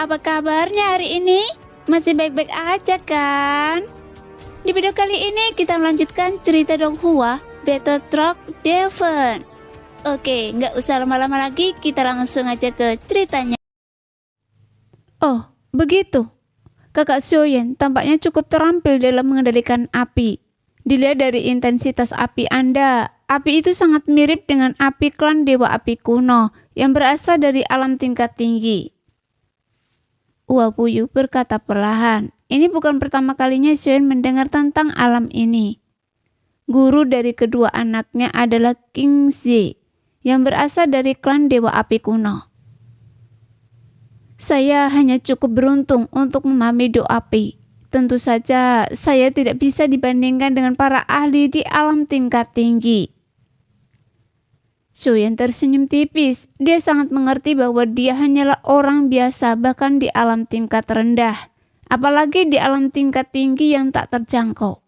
apa kabarnya hari ini? Masih baik-baik aja kan? Di video kali ini kita melanjutkan cerita Donghua Battle Truck Devon. Oke, nggak usah lama-lama lagi, kita langsung aja ke ceritanya. Oh, begitu. Kakak Xiaoyan tampaknya cukup terampil dalam mengendalikan api. Dilihat dari intensitas api Anda, api itu sangat mirip dengan api klan Dewa Api kuno yang berasal dari alam tingkat tinggi. Wabuyu berkata perlahan. Ini bukan pertama kalinya Xiaoyan mendengar tentang alam ini. Guru dari kedua anaknya adalah King Zi, yang berasal dari klan Dewa Api kuno. Saya hanya cukup beruntung untuk memahami doa api. Tentu saja saya tidak bisa dibandingkan dengan para ahli di alam tingkat tinggi. Xiaoyan tersenyum tipis. Dia sangat mengerti bahwa dia hanyalah orang biasa bahkan di alam tingkat rendah. Apalagi di alam tingkat tinggi yang tak terjangkau.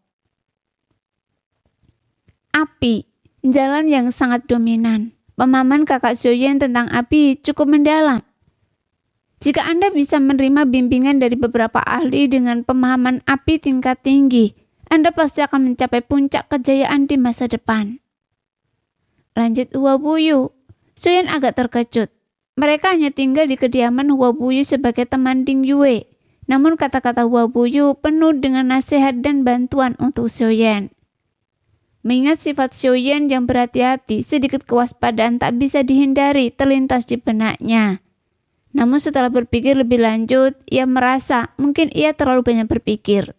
Api, jalan yang sangat dominan. Pemahaman kakak Xiaoyan tentang api cukup mendalam. Jika Anda bisa menerima bimbingan dari beberapa ahli dengan pemahaman api tingkat tinggi, Anda pasti akan mencapai puncak kejayaan di masa depan. Lanjut Wabuyu. Xiaoyan agak terkejut. Mereka hanya tinggal di kediaman Wabuyu sebagai teman Ding Yue. Namun kata-kata Wabuyu penuh dengan nasihat dan bantuan untuk Xiaoyan. Mengingat sifat Xiaoyan yang berhati-hati, sedikit kewaspadaan tak bisa dihindari terlintas di benaknya. Namun setelah berpikir lebih lanjut, ia merasa mungkin ia terlalu banyak berpikir.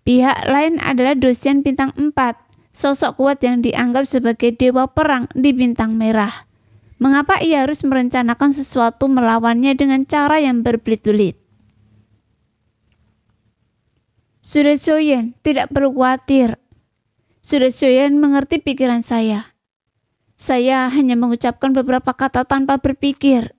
Pihak lain adalah dosen bintang 4, sosok kuat yang dianggap sebagai dewa perang di bintang merah. Mengapa ia harus merencanakan sesuatu melawannya dengan cara yang berbelit-belit? Sudah Xiaoyan, tidak perlu khawatir. Sudah Xiaoyan mengerti pikiran saya. Saya hanya mengucapkan beberapa kata tanpa berpikir.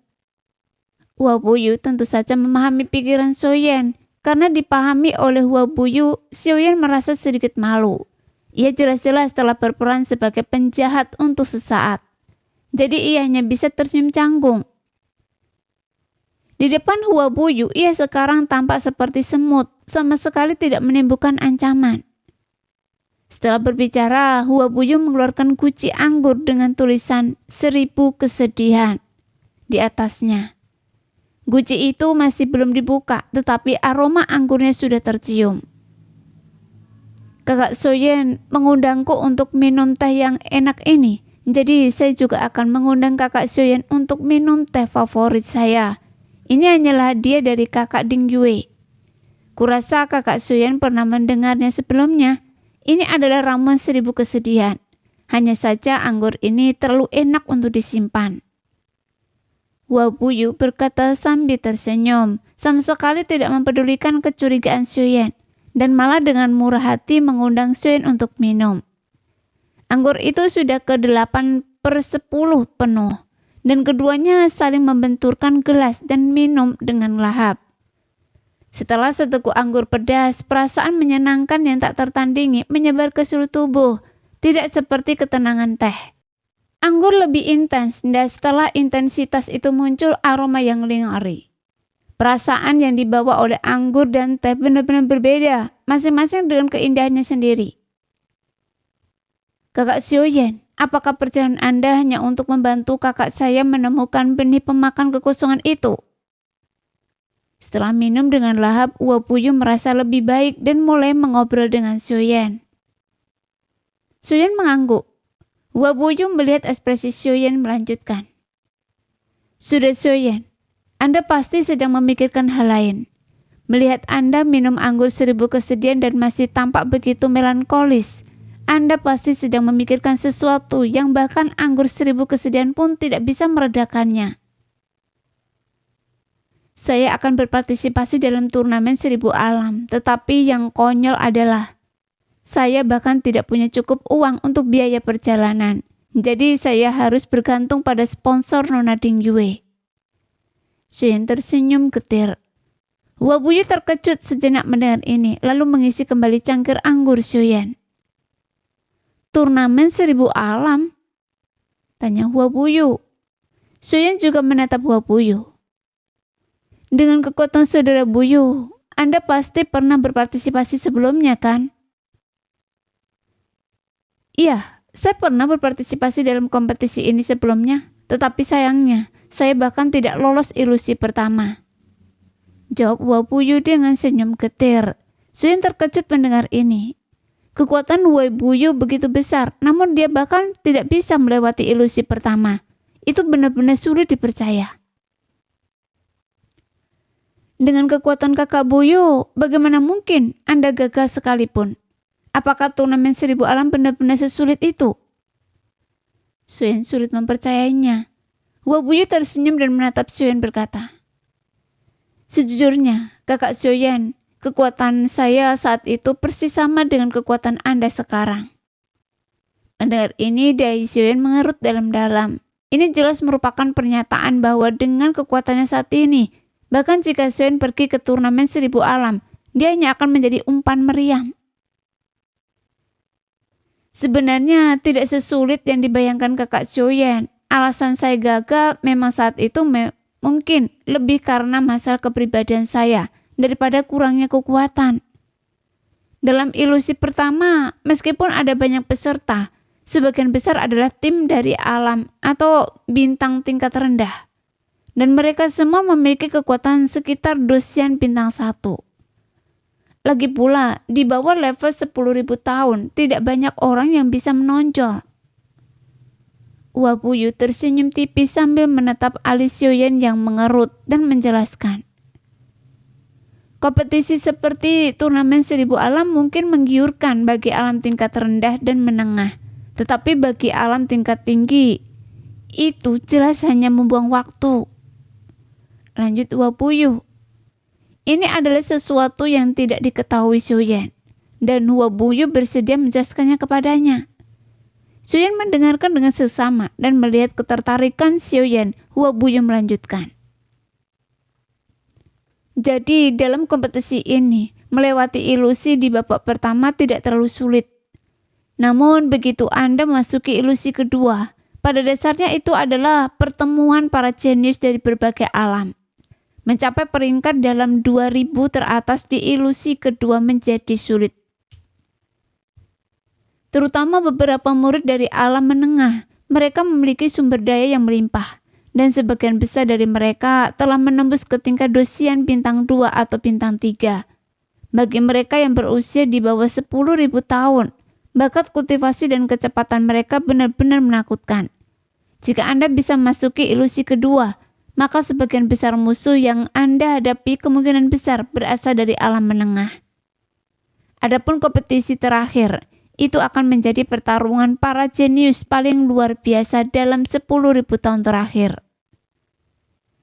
Wabuyu tentu saja memahami pikiran Xiaoyan. Karena dipahami oleh Wabuyu, Xiaoyan merasa sedikit malu. Ia jelas-jelas telah berperan sebagai penjahat untuk sesaat. Jadi ia hanya bisa tersenyum canggung. Di depan Wabuyu, ia sekarang tampak seperti semut, sama sekali tidak menimbulkan ancaman. Setelah berbicara, Wabuyu mengeluarkan guci anggur dengan tulisan 1000 kesedihan di atasnya. Guci itu masih belum dibuka, tetapi aroma anggurnya sudah tercium. Kakak Xiaoyan mengundangku untuk minum teh yang enak ini, jadi saya juga akan mengundang kakak Xiaoyan untuk minum teh favorit saya. Ini hanyalah hadiah dari kakak Ding Yue. Kurasa kakak Xiaoyan pernah mendengarnya sebelumnya. Ini adalah ramuan 1000 kesedihan. Hanya saja anggur ini terlalu enak untuk disimpan. Wabuyu berkata sambil tersenyum, sama sekali tidak mempedulikan kecurigaan Xiaoyan, dan malah dengan murah hati mengundang Xiaoyan untuk minum. Anggur itu sudah ke-8/10 penuh, dan keduanya saling membenturkan gelas dan minum dengan lahap. Setelah seteguk anggur pedas, perasaan menyenangkan yang tak tertandingi menyebar ke seluruh tubuh, tidak seperti ketenangan teh. Anggur lebih intens dan setelah intensitas itu muncul aroma yang ngeri. Perasaan yang dibawa oleh anggur dan teh benar-benar berbeda, masing-masing dengan keindahannya sendiri. Kakak Xiaoyan, apakah perjalanan Anda hanya untuk membantu kakak saya menemukan benih pemakan kekosongan itu? Setelah minum dengan lahap, Wabuyu merasa lebih baik dan mulai mengobrol dengan Xiaoyan. Xiaoyan mengangguk. Wabuyu melihat ekspresi Xiaoyan melanjutkan. Sudah Xiaoyan, Anda pasti sedang memikirkan hal lain. Melihat Anda minum anggur 1000 kesedihan dan masih tampak begitu melankolis, Anda pasti sedang memikirkan sesuatu yang bahkan anggur 1000 kesedihan pun tidak bisa meredakannya. Saya akan berpartisipasi dalam turnamen 1000 alam, tetapi yang konyol adalah saya bahkan tidak punya cukup uang untuk biaya perjalanan. Jadi saya harus bergantung pada sponsor Nona Ding Yue. Xiaoyan tersenyum getir. Wabuyu terkejut sejenak mendengar ini, lalu mengisi kembali cangkir anggur Xiaoyan. Turnamen 1000 alam? Tanya Wabuyu. Xiaoyan juga menatap Wabuyu. Dengan kekuatan saudara Buyu, Anda pasti pernah berpartisipasi sebelumnya, kan? Iya, saya pernah berpartisipasi dalam kompetisi ini sebelumnya, tetapi sayangnya, saya bahkan tidak lolos ilusi pertama. Jawab Wabuyu dengan senyum getir. Suyen terkejut mendengar ini. Kekuatan Wabuyu begitu besar, namun dia bahkan tidak bisa melewati ilusi pertama. Itu benar-benar sulit dipercaya. Dengan kekuatan kakak Buyu, bagaimana mungkin Anda gagal sekalipun? Apakah turnamen 1000 alam benar-benar sesulit itu? Suyen sulit mempercayainya. Wabuyu tersenyum dan menatap Suyen berkata, sejujurnya, kakak Suyen, kekuatan saya saat itu persis sama dengan kekuatan Anda sekarang. Mendengar ini, dahi Suyen mengerut dalam-dalam. Ini jelas merupakan pernyataan bahwa dengan kekuatannya saat ini, bahkan jika Suyen pergi ke turnamen 1000 alam, dia hanya akan menjadi umpan meriam. Sebenarnya tidak sesulit yang dibayangkan kakak Suyen. Alasan saya gagal memang saat itu mungkin lebih karena masalah kepribadian saya daripada kurangnya kekuatan. Dalam ilusi pertama, meskipun ada banyak peserta, sebagian besar adalah tim dari alam atau bintang tingkat rendah. Dan mereka semua memiliki kekuatan sekitar dosian bintang 1. Lagi pula, di bawah level 10.000 tahun, tidak banyak orang yang bisa menonjol. Wabuyu tersenyum tipis sambil menatap alis Suyen yang mengerut dan menjelaskan. Kompetisi seperti turnamen 1000 alam mungkin menggiurkan bagi alam tingkat rendah dan menengah. Tetapi bagi alam tingkat tinggi, itu jelas hanya membuang waktu. Lanjut Wabuyu. Ini adalah sesuatu yang tidak diketahui Suyen, dan Wabuyu bersedia menjelaskannya kepadanya. Suyen mendengarkan dengan seksama dan melihat ketertarikan Suyen. Wabuyu melanjutkan. Jadi dalam kompetisi ini, melewati ilusi di babak pertama tidak terlalu sulit. Namun begitu Anda memasuki ilusi kedua, pada dasarnya itu adalah pertemuan para jenius dari berbagai alam. Mencapai peringkat dalam 2000 teratas di ilusi kedua menjadi sulit. Terutama beberapa murid dari alam menengah, mereka memiliki sumber daya yang melimpah. Dan sebagian besar dari mereka telah menembus ke tingkat dosian bintang 2 atau bintang 3. Bagi mereka yang berusia di bawah 10.000 tahun, bakat kultivasi dan kecepatan mereka benar-benar menakutkan. Jika Anda bisa masuki ilusi kedua, maka sebagian besar musuh yang Anda hadapi kemungkinan besar berasal dari alam menengah. Adapun kompetisi terakhir, itu akan menjadi pertarungan para jenius paling luar biasa dalam 10.000 tahun terakhir.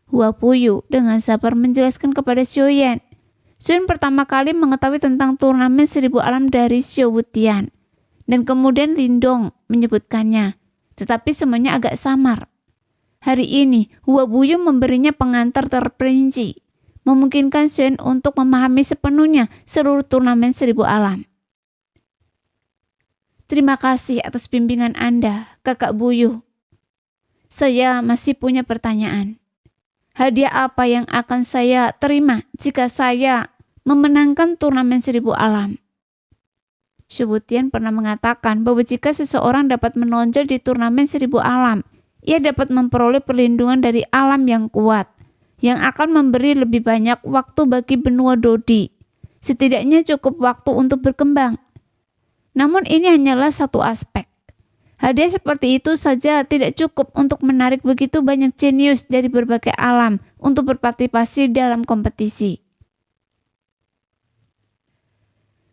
Wabuyu dengan sabar menjelaskan kepada Suyen. Suyen pertama kali mengetahui tentang turnamen 1000 alam dari Xiao Wutian, dan kemudian Lindong menyebutkannya, tetapi semuanya agak samar. Hari ini, Wabuyu memberinya pengantar terperinci, memungkinkan Suyen untuk memahami sepenuhnya seluruh turnamen 1000 alam. Terima kasih atas bimbingan Anda, kakak Buyu. Saya masih punya pertanyaan. Hadiah apa yang akan saya terima jika saya memenangkan turnamen 1000 alam? Xiao Wutian pernah mengatakan bahwa jika seseorang dapat menonjol di turnamen 1000 alam, ia dapat memperoleh perlindungan dari alam yang kuat, yang akan memberi lebih banyak waktu bagi benua Dodi. Setidaknya cukup waktu untuk berkembang. Namun ini hanyalah satu aspek. Hadiah seperti itu saja tidak cukup untuk menarik begitu banyak jenius dari berbagai alam untuk berpartisipasi dalam kompetisi.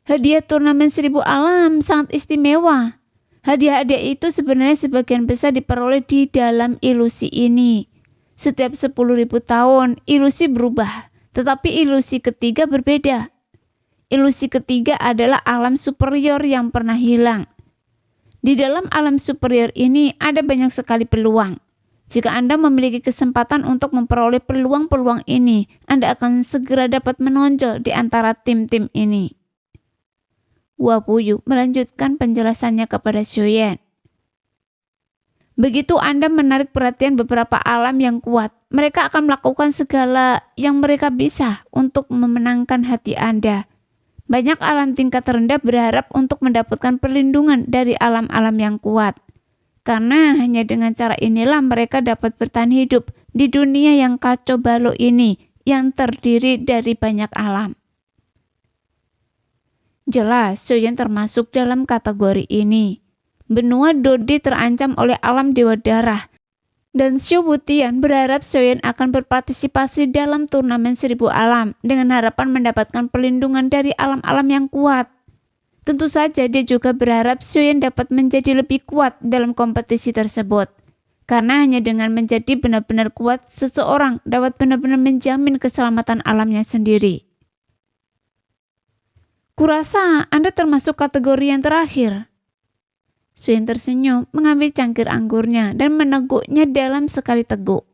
Hadiah turnamen 1000 alam sangat istimewa. Hadiah-hadiah itu sebenarnya sebagian besar diperoleh di dalam ilusi ini. Setiap 10.000 tahun, ilusi berubah, tetapi ilusi ketiga berbeda. Ilusi ketiga adalah alam superior yang pernah hilang. Di dalam alam superior ini ada banyak sekali peluang. Jika Anda memiliki kesempatan untuk memperoleh peluang-peluang ini, Anda akan segera dapat menonjol di antara tim-tim ini. Wabuyu melanjutkan penjelasannya kepada Suyen. Begitu Anda menarik perhatian beberapa alam yang kuat, mereka akan melakukan segala yang mereka bisa untuk memenangkan hati Anda. Banyak alam tingkat rendah berharap untuk mendapatkan perlindungan dari alam-alam yang kuat. Karena hanya dengan cara inilah mereka dapat bertahan hidup di dunia yang kacau balau ini yang terdiri dari banyak alam. Jelas, Soyen termasuk dalam kategori ini. Benua Dodi terancam oleh alam dewa darah, dan Xiu Wutian berharap Soyen akan berpartisipasi dalam turnamen 1000 alam dengan harapan mendapatkan perlindungan dari alam-alam yang kuat. Tentu saja dia juga berharap Soyen dapat menjadi lebih kuat dalam kompetisi tersebut. Karena hanya dengan menjadi benar-benar kuat, seseorang dapat benar-benar menjamin keselamatan alamnya sendiri. Kurasa Anda termasuk kategori yang terakhir. Soyen tersenyum, mengambil cangkir anggurnya dan meneguknya dalam sekali teguk.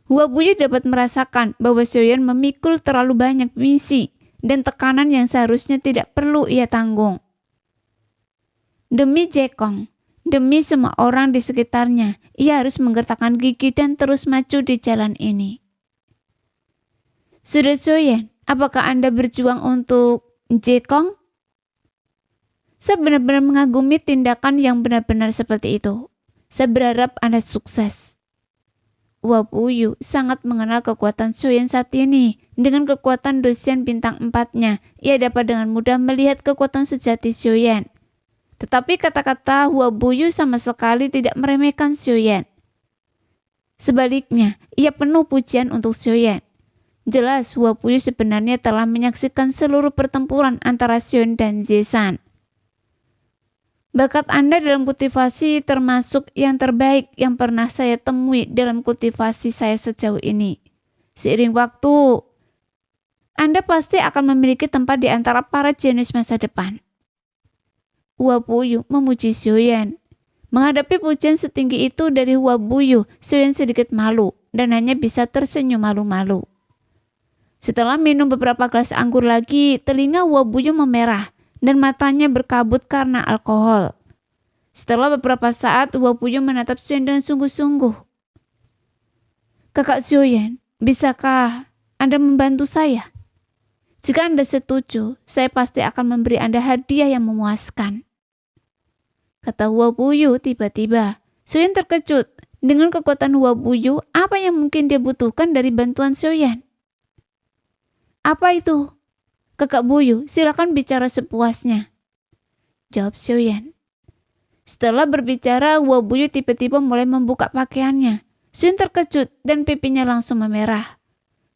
Hua Buyu dapat merasakan bahwa Soyen memikul terlalu banyak misi dan tekanan yang seharusnya tidak perlu ia tanggung. Demi Jekong, demi semua orang di sekitarnya, ia harus menggertakkan gigi dan terus maju di jalan ini. Sudah Soyen, apakah Anda berjuang untuk Jekong? Saya benar-benar mengagumi tindakan yang benar-benar seperti itu. Saya berharap Anda sukses. Hua Buyu sangat mengenal kekuatan Soyen saat ini. Dengan kekuatan dosian bintang 4-nya, ia dapat dengan mudah melihat kekuatan sejati Soyen. Tetapi kata-kata Hua Buyu sama sekali tidak meremehkan Soyen. Sebaliknya, ia penuh pujian untuk Soyen. Jelas Hua Buyu sebenarnya telah menyaksikan seluruh pertempuran antara Soyen dan Zesan. Bakat Anda dalam kultivasi termasuk yang terbaik yang pernah saya temui dalam kultivasi saya sejauh ini. Seiring waktu, Anda pasti akan memiliki tempat di antara para jenius masa depan. Hua Buyu memuji Soyen. Menghadapi pujian setinggi itu dari Hua Buyu, Soyen sedikit malu dan hanya bisa tersenyum malu-malu. Setelah minum beberapa gelas anggur lagi, telinga Hua Buyu memerah dan matanya berkabut karena alkohol. Setelah beberapa saat, Hua Buyu menatap Soyen dengan sungguh-sungguh. Kakak Soyen, bisakah Anda membantu saya? Jika Anda setuju, saya pasti akan memberi Anda hadiah yang memuaskan. Kata Hua Buyu tiba-tiba. Soyen terkejut. Dengan kekuatan Hua Buyu, apa yang mungkin dia butuhkan dari bantuan Soyen? Apa itu? Kakak Buyu, silakan bicara sepuasnya, jawab Soyen. Setelah berbicara, Hua Buyu tiba-tiba mulai membuka pakaiannya. Soyen terkejut dan pipinya langsung memerah.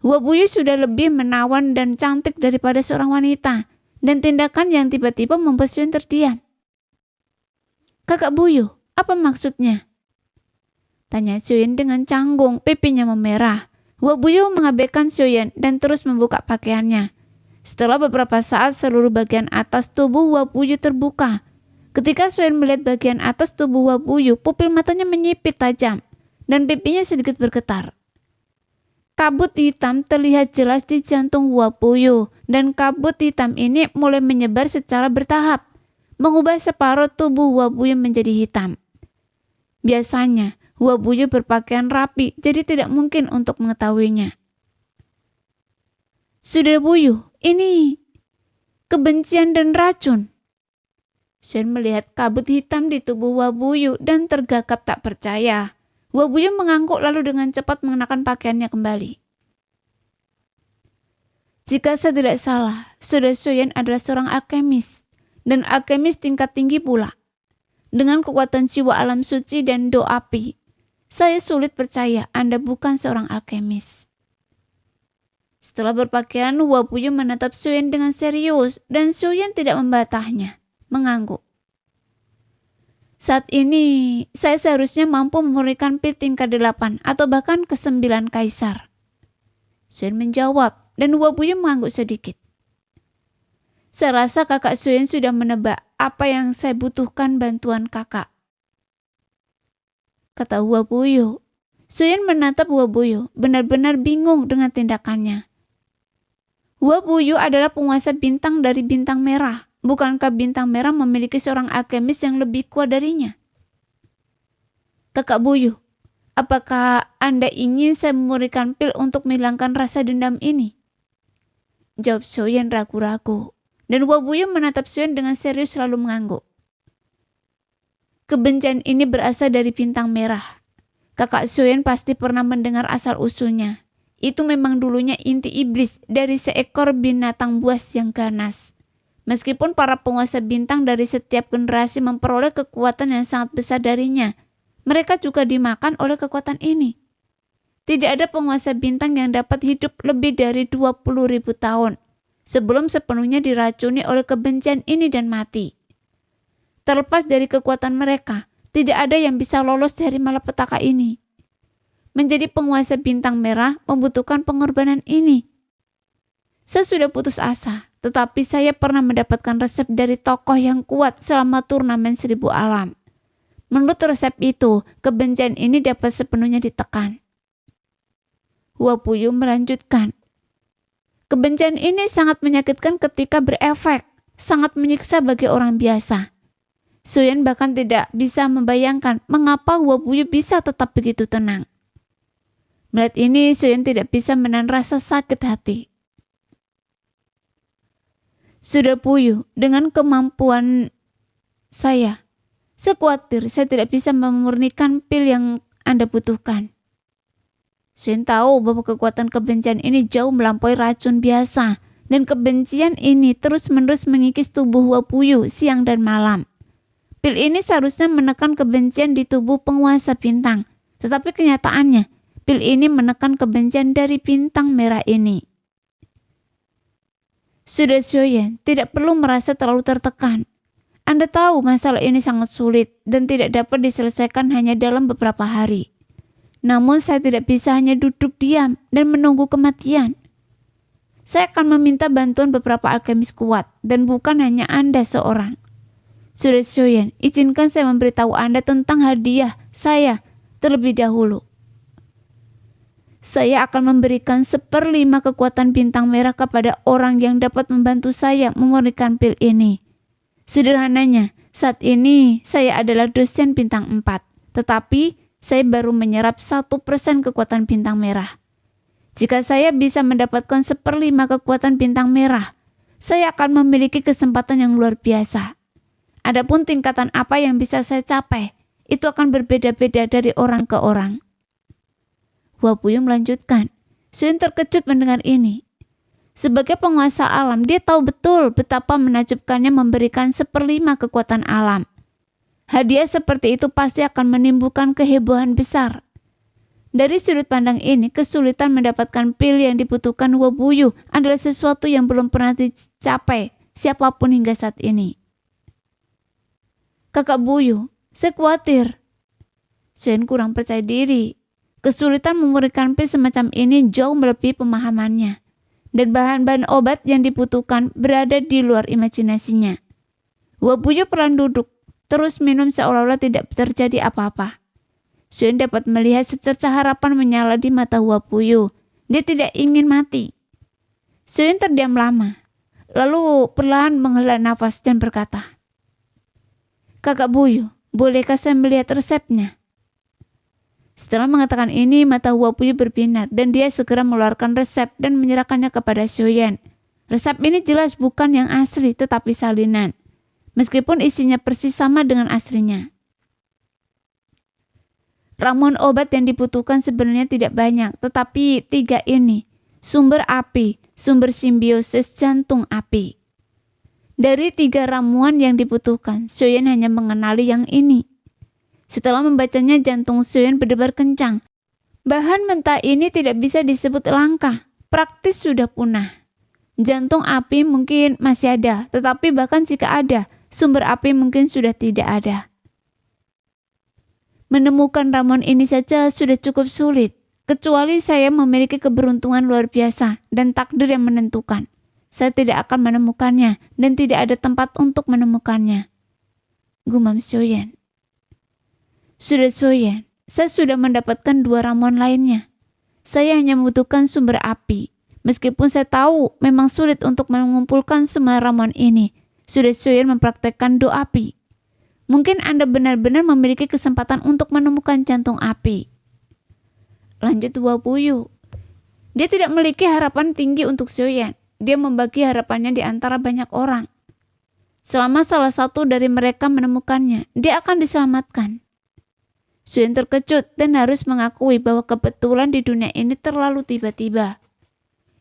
Hua Buyu sudah lebih menawan dan cantik daripada seorang wanita, dan tindakan yang tiba-tiba membuat Soyen terdiam. Kakak Buyu, apa maksudnya? Tanya Soyen dengan canggung, pipinya memerah. Hua Buyu mengabaikan Soyen dan terus membuka pakaiannya. Setelah beberapa saat, seluruh bagian atas tubuh Hua Buyu terbuka. Ketika Soyen melihat bagian atas tubuh Hua Buyu, pupil matanya menyipit tajam dan pipinya sedikit bergetar. Kabut hitam terlihat jelas di jantung Hua Buyu, dan kabut hitam ini mulai menyebar secara bertahap, mengubah separuh tubuh Hua Buyu menjadi hitam. Biasanya, Hua Buyu berpakaian rapi, jadi tidak mungkin untuk mengetahuinya. Saudara Buyu, ini kebencian dan racun. Soyen melihat kabut hitam di tubuh Hua Buyu dan tergagap tak percaya. Hua Buyu mengangguk lalu dengan cepat mengenakan pakaiannya kembali. Jika saya tidak salah, Saudara Soyen adalah seorang alkemis, dan alkemis tingkat tinggi pula. Dengan kekuatan jiwa alam suci dan do api, saya sulit percaya Anda bukan seorang alkemis. Setelah berpakaian, Hua Buyu menatap Soyen dengan serius dan Soyen tidak membatahnya, mengangguk. Saat ini, saya seharusnya mampu memurnikan pit tingkat 8 atau bahkan ke-9 kaisar. Soyen menjawab dan Hua Buyu mengangguk sedikit. Saya rasa kakak Soyen sudah menebak apa yang saya butuhkan bantuan kakak, kata Hua Buyu. Soyen menatap Hua Buyu, benar-benar bingung dengan tindakannya. Hua Buyu adalah penguasa bintang dari bintang merah. Bukankah bintang merah memiliki seorang alkemis yang lebih kuat darinya? Kakak Buyuh, apakah Anda ingin saya memberikan pil untuk menghilangkan rasa dendam ini? Jawab Soyen ragu-ragu. Dan Wabuyu menatap Soyen dengan serius lalu mengangguk. Kebencian ini berasal dari bintang merah. Kakak Soyen pasti pernah mendengar asal-usulnya. Itu memang dulunya inti iblis dari seekor binatang buas yang ganas. Meskipun para penguasa bintang dari setiap generasi memperoleh kekuatan yang sangat besar darinya, mereka juga dimakan oleh kekuatan ini. Tidak ada penguasa bintang yang dapat hidup lebih dari 20.000 tahun sebelum sepenuhnya diracuni oleh kebencian ini dan mati. Terlepas dari kekuatan mereka, tidak ada yang bisa lolos dari malapetaka ini. Menjadi penguasa bintang merah membutuhkan pengorbanan ini. Saya sudah putus asa, tetapi saya pernah mendapatkan resep dari tokoh yang kuat selama turnamen 1000 alam. Menurut resep itu, kebencian ini dapat sepenuhnya ditekan. Wabuyu melanjutkan. Kebencian ini sangat menyakitkan ketika berefek, sangat menyiksa bagi orang biasa. Soyen bahkan tidak bisa membayangkan mengapa Wabuyu bisa tetap begitu tenang. Melihat ini, Soyen tidak bisa menahan rasa sakit hati. Sudah Buyuh, dengan kemampuan saya khawatir saya tidak bisa memurnikan pil yang Anda butuhkan. Soyen tahu bahwa kekuatan kebencian ini jauh melampaui racun biasa, dan kebencian ini terus-menerus mengikis tubuh Wabuyu siang dan malam. Pil ini seharusnya menekan kebencian di tubuh penguasa bintang, tetapi kenyataannya, pil ini menekan kebencian dari bintang merah ini. Sudah Soyen, tidak perlu merasa terlalu tertekan. Anda tahu masalah ini sangat sulit dan tidak dapat diselesaikan hanya dalam beberapa hari. Namun saya tidak bisa hanya duduk diam dan menunggu kematian. Saya akan meminta bantuan beberapa alkemis kuat dan bukan hanya Anda seorang. Sudah Soyen, izinkan saya memberitahu Anda tentang hadiah saya terlebih dahulu. Saya akan memberikan 1/5 kekuatan bintang merah kepada orang yang dapat membantu saya memurnikan pil ini. Sederhananya, saat ini saya adalah dosen bintang 4, tetapi saya baru menyerap 1% kekuatan bintang merah. Jika saya bisa mendapatkan 1/5 kekuatan bintang merah, saya akan memiliki kesempatan yang luar biasa. Adapun tingkatan apa yang bisa saya capai, itu akan berbeda-beda dari orang ke orang. Wabuyu melanjutkan. Soyen terkejut mendengar ini. Sebagai penguasa alam, dia tahu betul betapa menakjubkannya memberikan 1/5 kekuatan alam. Hadiah seperti itu pasti akan menimbulkan kehebohan besar. Dari sudut pandang ini, kesulitan mendapatkan pil yang dibutuhkan Wabuyu adalah sesuatu yang belum pernah dicapai siapapun hingga saat ini. Kakak Buyuh, saya khawatir. Soyen kurang percaya diri. Kesulitan memurnikan pil semacam ini jauh melebihi pemahamannya. Dan bahan-bahan obat yang dibutuhkan berada di luar imajinasinya. Wabuyu perlahan duduk, terus minum seolah-olah tidak terjadi apa-apa. Soyen dapat melihat secercah harapan menyala di mata Wabuyu. Dia tidak ingin mati. Soyen terdiam lama, lalu perlahan menghela nafas dan berkata, Kakak Buyuh, bolehkah saya melihat resepnya? Setelah mengatakan ini, mata Wabuyu berbinar dan dia segera mengeluarkan resep dan menyerahkannya kepada Soyen. Resep ini jelas bukan yang asli tetapi salinan, meskipun isinya persis sama dengan aslinya. Ramuan obat yang dibutuhkan sebenarnya tidak banyak, tetapi 3 ini, sumber api, sumber simbiosis jantung api. Dari 3 ramuan yang dibutuhkan, Soyen hanya mengenali yang ini. Setelah membacanya, jantung Soyen berdebar kencang. Bahan mentah ini tidak bisa disebut langka, praktis sudah punah. Jantung api mungkin masih ada, tetapi bahkan jika ada, sumber api mungkin sudah tidak ada. Menemukan ramuan ini saja sudah cukup sulit, kecuali saya memiliki keberuntungan luar biasa dan takdir yang menentukan. Saya tidak akan menemukannya dan tidak ada tempat untuk menemukannya. Gumam Soyen. Sudah Soyen, saya sudah mendapatkan 2 ramuan lainnya. Saya hanya membutuhkan sumber api. Meskipun saya tahu memang sulit untuk mengumpulkan semua ramuan ini, sudah Soyen mempraktekkan doa api. Mungkin Anda benar-benar memiliki kesempatan untuk menemukan jantung api. Lanjut Wabuyu. Dia tidak memiliki harapan tinggi untuk Xiaoyan. Dia membagi harapannya di antara banyak orang. Selama salah satu dari mereka menemukannya, dia akan diselamatkan. Xiaoyan terkejut dan harus mengakui bahwa kebetulan di dunia ini terlalu tiba-tiba.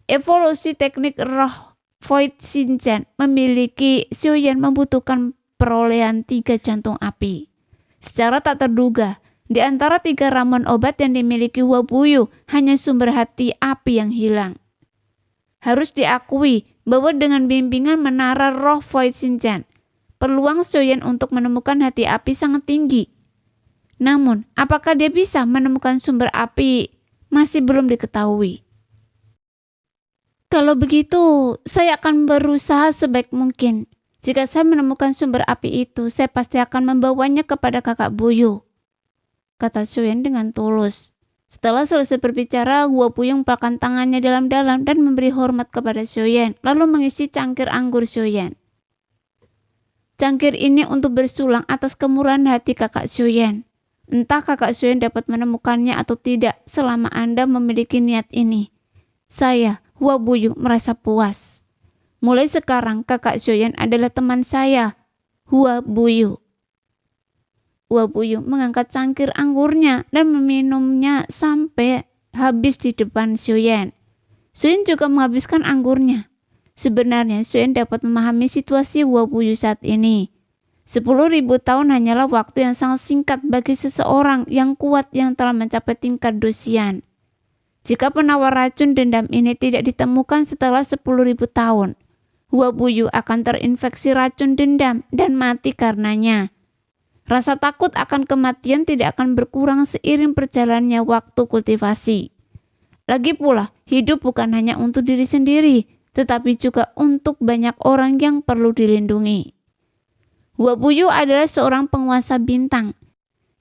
Evolusi teknik roh Void Shinchan memiliki Xiaoyan membutuhkan perolehan 3 jantung api. Secara tak terduga, di antara 3 ramuan obat yang dimiliki Wabuyu, hanya sumber hati api yang hilang. Harus diakui bahwa dengan bimbingan menara roh Void Shinchan, peluang Xiaoyan untuk menemukan hati api sangat tinggi. Namun, apakah dia bisa menemukan sumber api masih belum diketahui. Kalau begitu, saya akan berusaha sebaik mungkin. Jika saya menemukan sumber api itu, saya pasti akan membawanya kepada kakak buyut, kata Xiaoyan dengan tulus. Setelah selesai berbicara, Wabuyu mempalkan tangannya dalam-dalam dan memberi hormat kepada Xiaoyan, lalu mengisi cangkir anggur Xiaoyan. Cangkir ini untuk bersulang atas kemurahan hati kakak Xiaoyan. Entah kakak Xiaoyan dapat menemukannya atau tidak selama Anda memiliki niat ini. Saya, Wabuyu, merasa puas. Mulai sekarang kakak Xiaoyan adalah teman saya, Wabuyu. Wabuyu mengangkat cangkir anggurnya dan meminumnya sampai habis di depan Xiaoyan. Xiaoyan juga menghabiskan anggurnya. Sebenarnya Xiaoyan dapat memahami situasi Wabuyu saat ini. 10.000 tahun hanyalah waktu yang sangat singkat bagi seseorang yang kuat yang telah mencapai tingkat dosian. Jika penawar racun dendam ini tidak ditemukan setelah 10.000 tahun, Wabuyu akan terinfeksi racun dendam dan mati karenanya. Rasa takut akan kematian tidak akan berkurang seiring perjalannya waktu kultivasi. Lagi pula, hidup bukan hanya untuk diri sendiri, tetapi juga untuk banyak orang yang perlu dilindungi. Wabuyu adalah seorang penguasa bintang.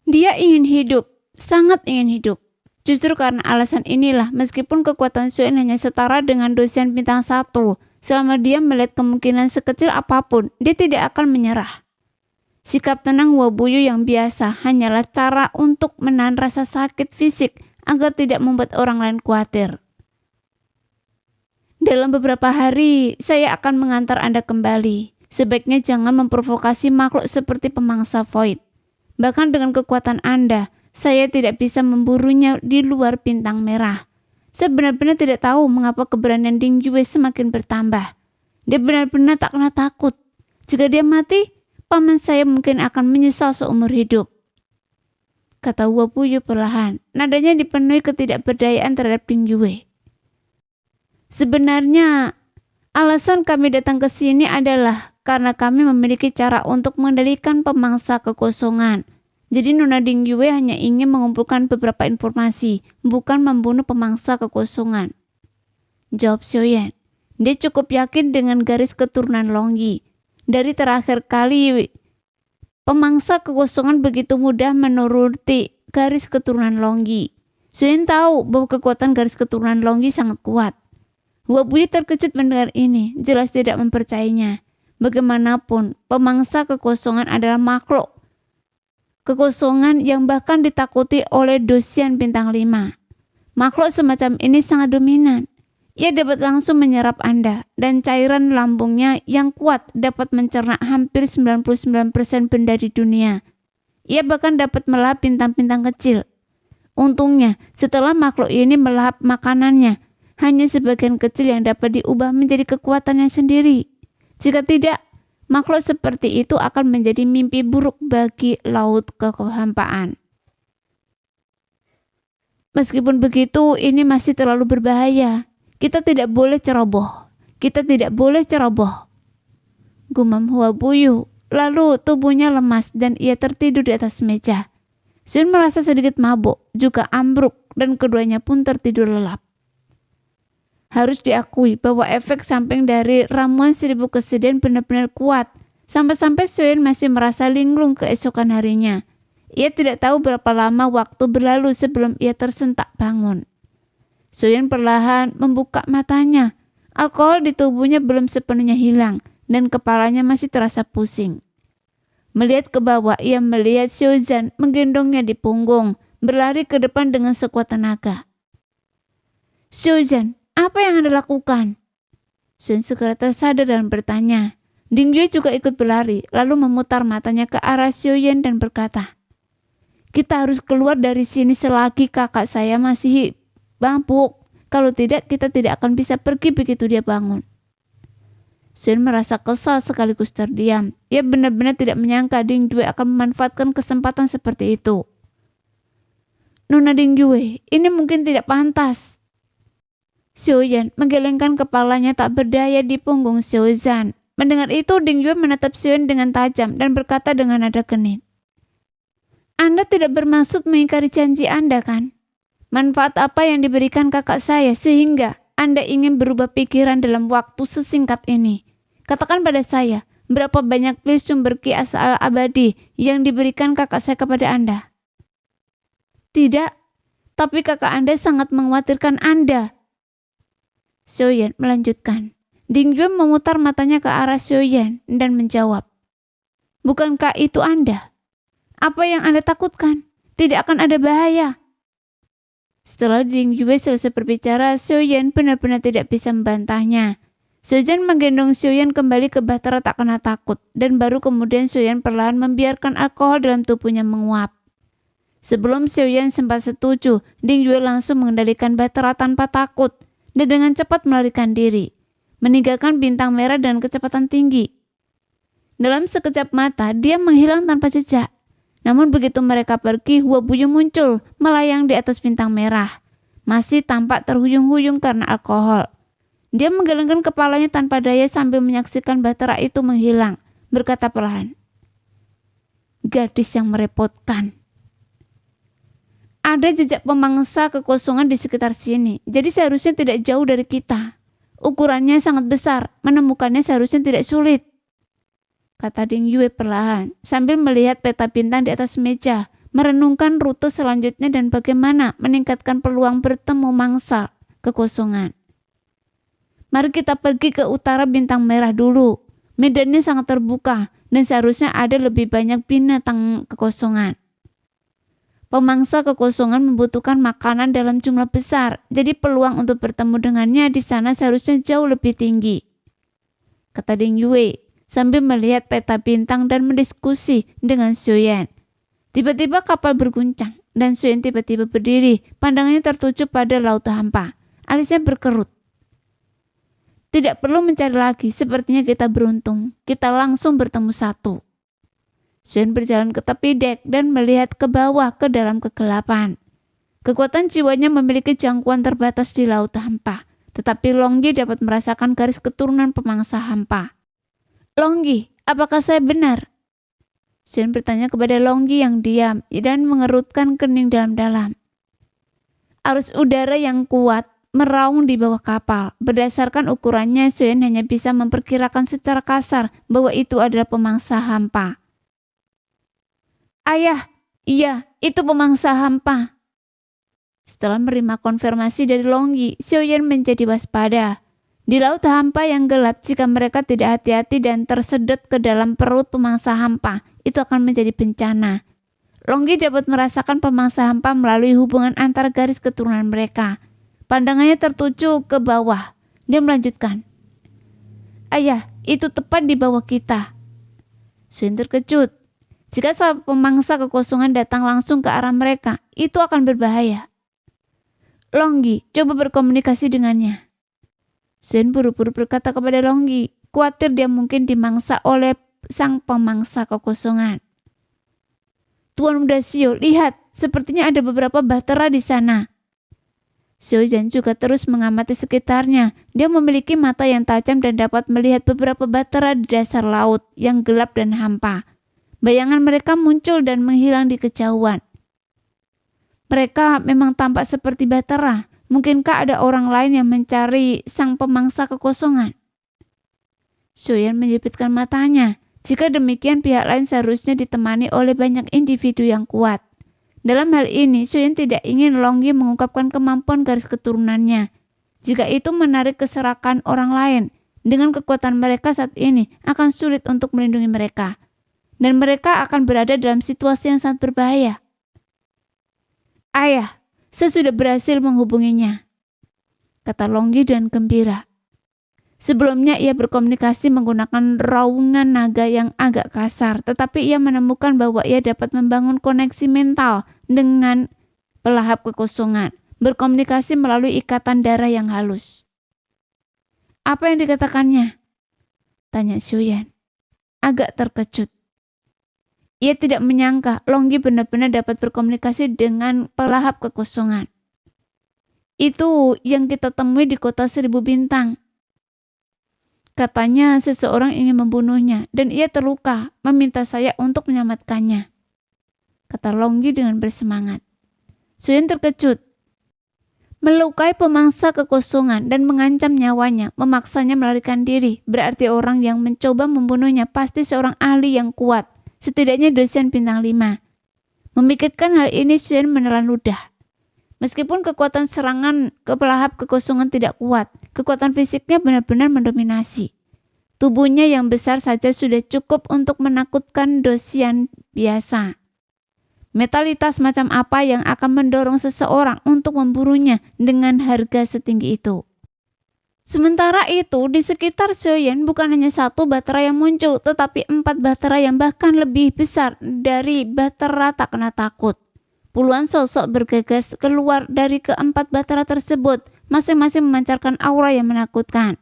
Dia ingin hidup, sangat ingin hidup. Justru karena alasan inilah, meskipun kekuatan Xiaoyan hanya setara dengan dosian bintang 1, selama dia melihat kemungkinan sekecil apapun, dia tidak akan menyerah. Sikap tenang Wabuyu yang biasa hanyalah cara untuk menahan rasa sakit fisik agar tidak membuat orang lain khawatir. Dalam beberapa hari, saya akan mengantar Anda kembali. Sebaiknya jangan memprovokasi makhluk seperti pemangsa Void. Bahkan dengan kekuatan Anda, saya tidak bisa memburunya di luar bintang merah. Saya benar-benar tidak tahu mengapa keberanian Ding Yue semakin bertambah. Dia benar-benar tak kena takut. Jika dia mati, paman saya mungkin akan menyesal seumur hidup, kata Wabuyu perlahan. Nadanya dipenuhi ketidakberdayaan terhadap Ding Yue. Sebenarnya, alasan kami datang ke sini adalah karena kami memiliki cara untuk mengendalikan pemangsa kekosongan. Jadi Nona Ding Yue hanya ingin mengumpulkan beberapa informasi, bukan membunuh pemangsa kekosongan, jawab Xiaoyan. Dia cukup yakin dengan garis keturunan Longyi. Dari terakhir kali, pemangsa kekosongan begitu mudah menuruti garis keturunan Longyi. Xiaoyan tahu bahwa kekuatan garis keturunan Longyi sangat kuat. Wabuyu terkejut mendengar ini, jelas tidak mempercayainya. Bagaimanapun, pemangsa kekosongan adalah makhluk kekosongan yang bahkan ditakuti oleh dosian bintang 5. Makhluk semacam ini sangat dominan. Ia dapat langsung menyerap Anda, dan cairan lambungnya yang kuat dapat mencerna hampir 99% benda di dunia. Ia bahkan dapat melahap bintang-bintang kecil. Untungnya, setelah makhluk ini melahap makanannya, hanya sebagian kecil yang dapat diubah menjadi kekuatannya sendiri. Jika tidak, makhluk seperti itu akan menjadi mimpi buruk bagi laut kehampaan. Meskipun begitu, ini masih terlalu berbahaya. Kita tidak boleh ceroboh. Kita tidak boleh ceroboh, gumam Wabuyu. Lalu tubuhnya lemas dan ia tertidur di atas meja. Xiaoyan merasa sedikit mabuk, juga ambruk, dan keduanya pun tertidur lelap. Harus diakui bahwa efek samping dari ramuan 1000 kesedihan benar-benar kuat. Sampai-sampai Xiaoyan masih merasa linglung keesokan harinya. Ia tidak tahu berapa lama waktu berlalu sebelum ia tersentak bangun. Xiaoyan perlahan membuka matanya. Alkohol di tubuhnya belum sepenuhnya hilang dan kepalanya masih terasa pusing. Melihat ke bawah, ia melihat Xiaozhan menggendongnya di punggung, berlari ke depan dengan sekuat tenaga. "Xiaozhan, apa yang Anda lakukan?" Xiaozhan segera tersadar dan bertanya. Ding Yue juga ikut berlari, lalu memutar matanya ke arah Xiaozhan dan berkata, "Kita harus keluar dari sini selagi kakak saya masih mabuk. Kalau tidak, kita tidak akan bisa pergi begitu dia bangun." Xiaozhan merasa kesal sekaligus terdiam. Ia benar-benar tidak menyangka Ding Yue akan memanfaatkan kesempatan seperti itu. "Nona Ding Yue, ini mungkin tidak pantas." Xiaozhan menggelengkan kepalanya tak berdaya di punggung Xiaozhan. Mendengar itu, Ding Yue menatap Xiaozhan dengan tajam dan berkata dengan nada genit, "Anda tidak bermaksud mengingkari janji Anda, kan? Manfaat apa yang diberikan kakak saya sehingga Anda ingin berubah pikiran dalam waktu sesingkat ini? Katakan pada saya, berapa banyak pil sumber ki asal abadi yang diberikan kakak saya kepada Anda?" "Tidak, tapi kakak Anda sangat mengkhawatirkan Anda." Xiaozhan melanjutkan. Ding Yue memutar matanya ke arah Xiaozhan dan menjawab, "Bukankah itu Anda? Apa yang Anda takutkan? Tidak akan ada bahaya." Setelah Ding Yue selesai berbicara, Xiaozhan benar-benar tidak bisa membantahnya. Xiaozhan menggendong Xiaozhan kembali ke bahtera tak kena takut, dan baru kemudian Xiaozhan perlahan membiarkan alkohol dalam tubuhnya menguap. Sebelum Xiaozhan sempat setuju, Ding Yue langsung mengendalikan bahtera tanpa takut dan dengan cepat melarikan diri, meninggalkan bintang merah dengan kecepatan tinggi. Dalam sekejap mata, dia menghilang tanpa jejak. Namun begitu mereka pergi, Hua Buyu muncul, melayang di atas bintang merah. Masih tampak terhuyung-huyung karena alkohol. Dia menggelengkan kepalanya tanpa daya sambil menyaksikan bahtera itu menghilang, berkata perlahan, "Gadis yang merepotkan." "Ada jejak pemangsa kekosongan di sekitar sini, jadi seharusnya tidak jauh dari kita. Ukurannya sangat besar, menemukannya seharusnya tidak sulit," kata Ding Yue perlahan, sambil melihat peta bintang di atas meja, merenungkan rute selanjutnya dan bagaimana meningkatkan peluang bertemu mangsa kekosongan. "Mari kita pergi ke utara bintang merah dulu. Medannya sangat terbuka dan seharusnya ada lebih banyak binatang kekosongan. Pemangsa kekosongan membutuhkan makanan dalam jumlah besar, jadi peluang untuk bertemu dengannya di sana seharusnya jauh lebih tinggi," kata Ding Yue, sambil melihat peta bintang dan mendiskusi dengan Xiaozhan. Tiba-tiba kapal berguncang, dan Xiaozhan tiba-tiba berdiri, pandangannya tertuju pada laut hampa. Alisnya berkerut. "Tidak perlu mencari lagi, sepertinya kita beruntung. Kita langsung bertemu satu." Xiaozhan berjalan ke tepi dek dan melihat ke bawah ke dalam kegelapan. Kekuatan jiwanya memiliki jangkauan terbatas di laut hampa, tetapi Longyi dapat merasakan garis keturunan pemangsa hampa. "Longyi, apakah saya benar?" Xiaozhan bertanya kepada Longyi yang diam dan mengerutkan kening dalam-dalam. Arus udara yang kuat meraung di bawah kapal. Berdasarkan ukurannya, Xiaozhan hanya bisa memperkirakan secara kasar bahwa itu adalah pemangsa hampa. "Ayah, iya, itu pemangsa hampa." Setelah menerima konfirmasi dari Longyi, Xiaozhan menjadi waspada. Di laut hampa yang gelap, jika mereka tidak hati-hati dan tersedot ke dalam perut pemangsa hampa, itu akan menjadi bencana. Longyi dapat merasakan pemangsa hampa melalui hubungan antar garis keturunan mereka. Pandangannya tertuju ke bawah. Dia melanjutkan, "Ayah, itu tepat di bawah kita." Xiaozhan terkejut. Jika sahabat pemangsa kekosongan datang langsung ke arah mereka, itu akan berbahaya. "Longyi, coba berkomunikasi dengannya." Xiaozhan buru-buru berkata kepada Longyi, khawatir dia mungkin dimangsa oleh sang pemangsa kekosongan. "Tuan Muda Xiao, lihat, sepertinya ada beberapa bahtera di sana." Xiaozhan juga terus mengamati sekitarnya. Dia memiliki mata yang tajam dan dapat melihat beberapa bahtera di dasar laut yang gelap dan hampa. Bayangan mereka muncul dan menghilang di kejauhan. Mereka memang tampak seperti bahtera. Mungkinkah ada orang lain yang mencari sang pemangsa kekosongan? Xiaozhan menyipitkan matanya. Jika demikian, pihak lain seharusnya ditemani oleh banyak individu yang kuat. Dalam hal ini, Xiaozhan tidak ingin Longyi mengungkapkan kemampuan garis keturunannya. Jika itu menarik keserakan orang lain, dengan kekuatan mereka saat ini akan sulit untuk melindungi mereka. dan mereka akan berada dalam situasi yang sangat berbahaya. Ayah, saya sudah berhasil menghubunginya, kata Longgi dengan gembira. Sebelumnya ia berkomunikasi menggunakan raungan naga yang agak kasar, tetapi ia menemukan bahwa ia dapat membangun koneksi mental dengan pelahap kekosongan, berkomunikasi melalui ikatan darah yang halus. Apa yang dikatakannya? Tanya Xiuyan, agak terkejut. Ia tidak menyangka Longgi benar-benar dapat berkomunikasi dengan pelahap kekosongan. Itu yang kita temui di kota 1000 bintang. Katanya seseorang ingin membunuhnya dan ia terluka, meminta saya untuk menyelamatkannya, kata Longgi dengan bersemangat. Xiuyan terkejut. Melukai pemangsa kekosongan dan mengancam nyawanya, memaksanya melarikan diri, berarti orang yang mencoba membunuhnya pasti seorang ahli yang kuat, setidaknya dosen bintang 5. Memikirkan hal ini, Xiuyan menelan ludah. Meskipun kekuatan serangan ke pelahap kekosongan tidak kuat, kekuatan fisiknya benar-benar mendominasi. Tubuhnya yang besar saja sudah cukup untuk menakutkan dosen biasa. Metalitas macam apa yang akan mendorong seseorang untuk memburunya dengan harga setinggi itu? Sementara itu, di sekitar Xiuyan bukan hanya satu Bahtera yang muncul, tetapi 4 Bahtera yang bahkan lebih besar dari Bahtera tak kena takut. Puluhan sosok bergegas keluar dari keempat Bahtera tersebut, masing-masing memancarkan aura yang menakutkan.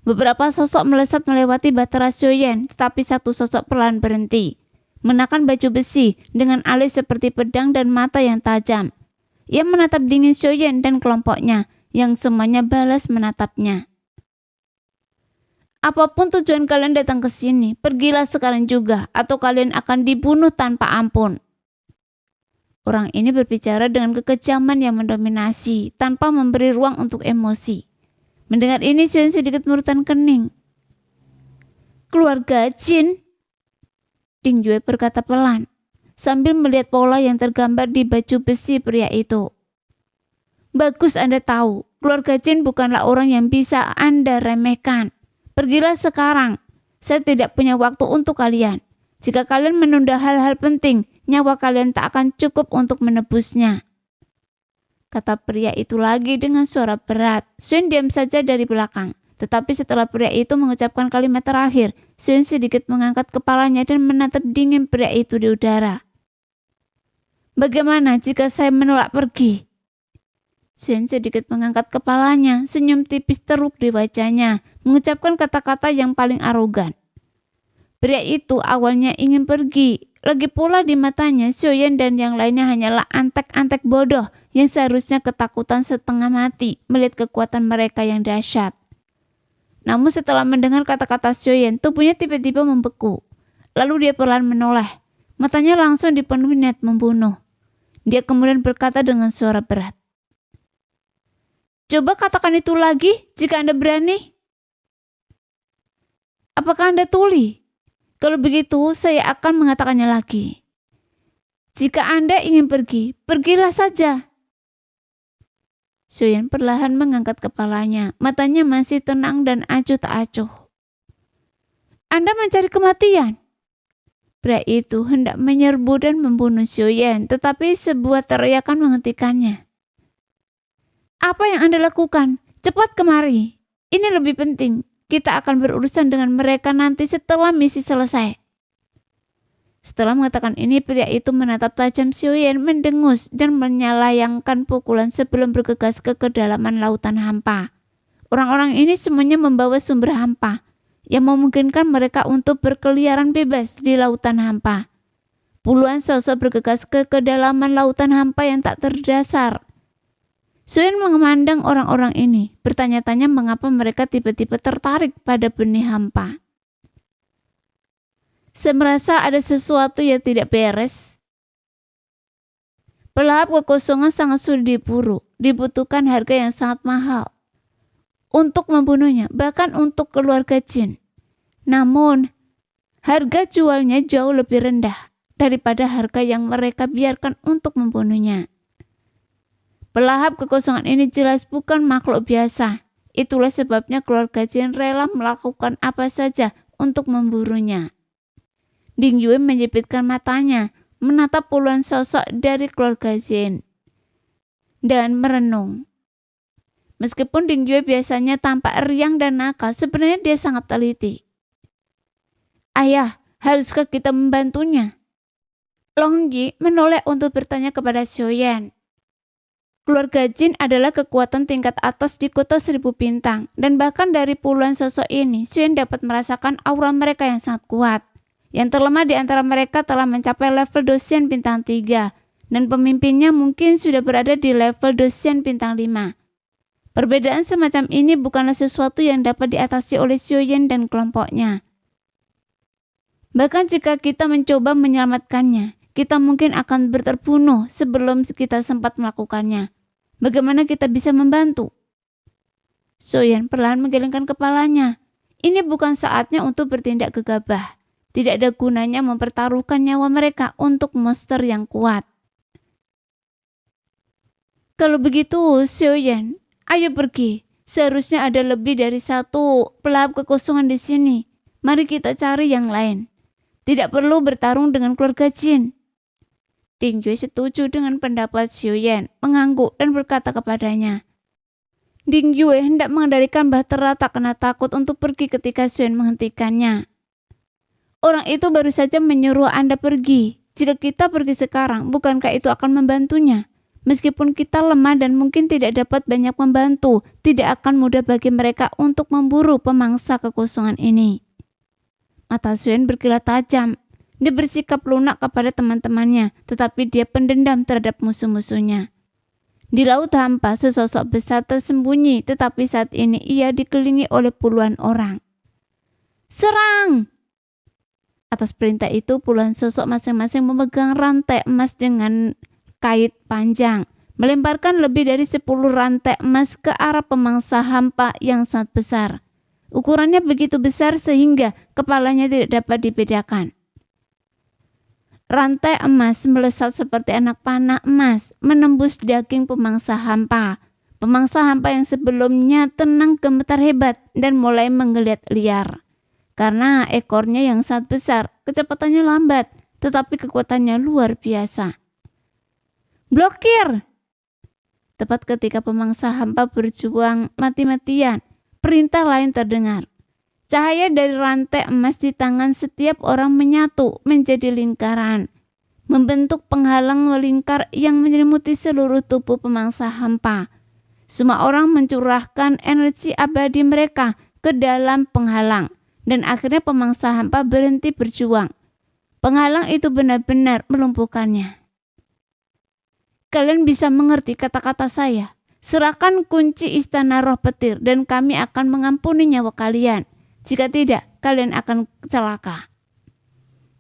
Beberapa sosok melesat melewati Bahtera Xiuyan, tetapi satu sosok perlahan berhenti. Mengenakan baju besi dengan alis seperti pedang dan mata yang tajam. Ia menatap dingin Xiuyan dan kelompoknya, yang semuanya balas menatapnya. Apapun tujuan kalian datang ke sini, pergilah sekarang juga, atau kalian akan dibunuh tanpa ampun. Orang ini berbicara dengan kekejaman yang mendominasi, tanpa memberi ruang untuk emosi. Mendengar ini, Xiuyan sedikit mengerutkan kening. Keluarga Jin, Ding Yue berkata pelan, sambil melihat pola yang tergambar di baju besi pria itu. Bagus Anda tahu, keluarga Jin bukanlah orang yang bisa Anda remehkan. Pergilah sekarang, saya tidak punya waktu untuk kalian. Jika kalian menunda hal-hal penting, nyawa kalian tak akan cukup untuk menebusnya, kata pria itu lagi dengan suara berat. Xiuyan diam saja dari belakang. Tetapi setelah pria itu mengucapkan kalimat terakhir, Xiuyan sedikit mengangkat kepalanya dan menatap dingin pria itu di udara. Bagaimana jika saya menolak pergi? Xiuyan sedikit mengangkat kepalanya, senyum tipis teruk di wajahnya, mengucapkan kata-kata yang paling arogan. Pria itu awalnya ingin pergi, lagi pula di matanya Xiuyan dan yang lainnya hanyalah antek-antek bodoh yang seharusnya ketakutan setengah mati melihat kekuatan mereka yang dahsyat. Namun setelah mendengar kata-kata Xiuyan, tubuhnya tiba-tiba membeku. Lalu dia perlahan menoleh, matanya langsung dipenuhi niat membunuh. Dia kemudian berkata dengan suara berat, coba katakan itu lagi jika Anda berani. Apakah Anda tuli? Kalau begitu, saya akan mengatakannya lagi. Jika Anda ingin pergi, pergilah saja. Xiuyan perlahan mengangkat kepalanya, matanya masih tenang dan acuh tak acuh. Anda mencari kematian? Pria itu hendak menyerbu dan membunuh Xiuyan, tetapi sebuah teriakan menghentikannya. Apa yang Anda lakukan? Cepat kemari. Ini lebih penting. Kita akan berurusan dengan mereka nanti setelah misi selesai. Setelah mengatakan ini, pria itu menatap tajam Xiuyan, mendengus dan menyalayangkan pukulan sebelum bergegas ke kedalaman lautan hampa. Orang-orang ini semuanya membawa sumber hampa yang memungkinkan mereka untuk berkeliaran bebas di lautan hampa. Puluhan sosok bergegas ke kedalaman lautan hampa yang tak terdasar. Xiuyan memandang orang-orang ini, bertanya-tanya mengapa mereka tiba-tiba tertarik pada benih hampa. Saya merasa ada sesuatu yang tidak beres. Pelahap kekosongan sangat sulit diburu, dibutuhkan harga yang sangat mahal untuk membunuhnya, bahkan untuk keluarga Jin. Namun, harga jualnya jauh lebih rendah daripada harga yang mereka biarkan untuk membunuhnya. Pelahap kekosongan ini jelas bukan makhluk biasa. Itulah sebabnya keluarga Jin rela melakukan apa saja untuk memburunya. Ding Yue menjepitkan matanya, menatap puluhan sosok dari keluarga Jin, dan merenung. Meskipun Ding Yue biasanya tampak riang dan nakal, sebenarnya dia sangat teliti. Ayah, haruskah kita membantunya? Long Yi menoleh untuk bertanya kepada Xiaoyan. Keluarga Jin adalah kekuatan tingkat atas di kota 1000 bintang, dan bahkan dari puluhan sosok ini, Xiaoyan dapat merasakan aura mereka yang sangat kuat. Yang terlemah di antara mereka telah mencapai level Dosian bintang 3, dan pemimpinnya mungkin sudah berada di level Dosian bintang 5. Perbedaan semacam ini bukanlah sesuatu yang dapat diatasi oleh Xiaoyan dan kelompoknya. Bahkan jika kita mencoba menyelamatkannya, kita mungkin akan terbunuh sebelum kita sempat melakukannya. Bagaimana kita bisa membantu? Xiaoyan perlahan menggelengkan kepalanya. Ini bukan saatnya untuk bertindak gegabah. Tidak ada gunanya mempertaruhkan nyawa mereka untuk monster yang kuat. Kalau begitu, Xiaoyan, ayo pergi. Seharusnya ada lebih dari satu pelahap kekosongan di sini. Mari kita cari yang lain. Tidak perlu bertarung dengan keluarga Jin. Ding Yue setuju dengan pendapat Xiaoyan, mengangguk dan berkata kepadanya. Ding Yue hendak mengendalikan bahtera tak kena takut untuk pergi ketika Xiaoyan menghentikannya. Orang itu baru saja menyuruh Anda pergi. Jika kita pergi sekarang, bukankah itu akan membantunya? Meskipun kita lemah dan mungkin tidak dapat banyak membantu, tidak akan mudah bagi mereka untuk memburu pemangsa kekosongan ini. Mata Xiaoyan berkilat tajam. Dia bersikap lunak kepada teman-temannya, tetapi dia pendendam terhadap musuh-musuhnya. Di laut hampa, sesosok besar tersembunyi, tetapi saat ini ia dikelilingi oleh puluhan orang. Serang! Atas perintah itu, puluhan sosok masing-masing memegang rantai emas dengan kait panjang, melemparkan lebih dari 10 rantai emas ke arah pemangsa hampa yang sangat besar. Ukurannya begitu besar sehingga kepalanya tidak dapat dibedakan. Rantai emas melesat seperti anak panah emas, menembus daging pemangsa hampa. Pemangsa hampa yang sebelumnya tenang gemetar hebat dan mulai menggeliat liar. Karena ekornya yang sangat besar, kecepatannya lambat, tetapi kekuatannya luar biasa. Blokir! Tepat ketika pemangsa hampa berjuang mati-matian, perintah lain terdengar. Cahaya dari rantai emas di tangan setiap orang menyatu menjadi lingkaran, membentuk penghalang melingkar yang menyelimuti seluruh tubuh pemangsa hampa. Semua orang mencurahkan energi abadi mereka ke dalam penghalang, dan akhirnya pemangsa hampa berhenti berjuang. Penghalang itu benar-benar melumpuhkannya. Kalian bisa mengerti kata-kata saya. Serahkan kunci istana roh petir dan kami akan mengampuni nyawa kalian. Jika tidak, kalian akan celaka.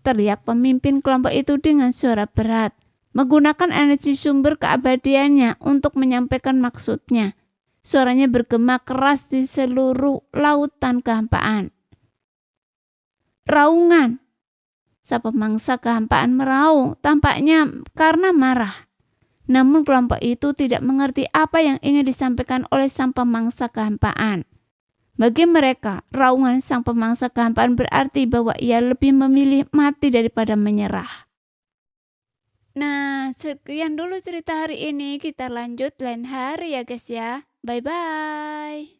Teriak pemimpin kelompok itu dengan suara berat, menggunakan energi sumber keabadiannya untuk menyampaikan maksudnya. Suaranya bergema keras di seluruh lautan kehampaan. Raungan. Sang pemangsa kehampaan meraung, tampaknya karena marah. Namun kelompok itu tidak mengerti apa yang ingin disampaikan oleh sang pemangsa kehampaan. Bagi mereka, raungan sang pemangsa kehampaan berarti bahwa ia lebih memilih mati daripada menyerah. Nah, sekian dulu cerita hari ini. Kita lanjut lain hari ya guys ya. Bye-bye.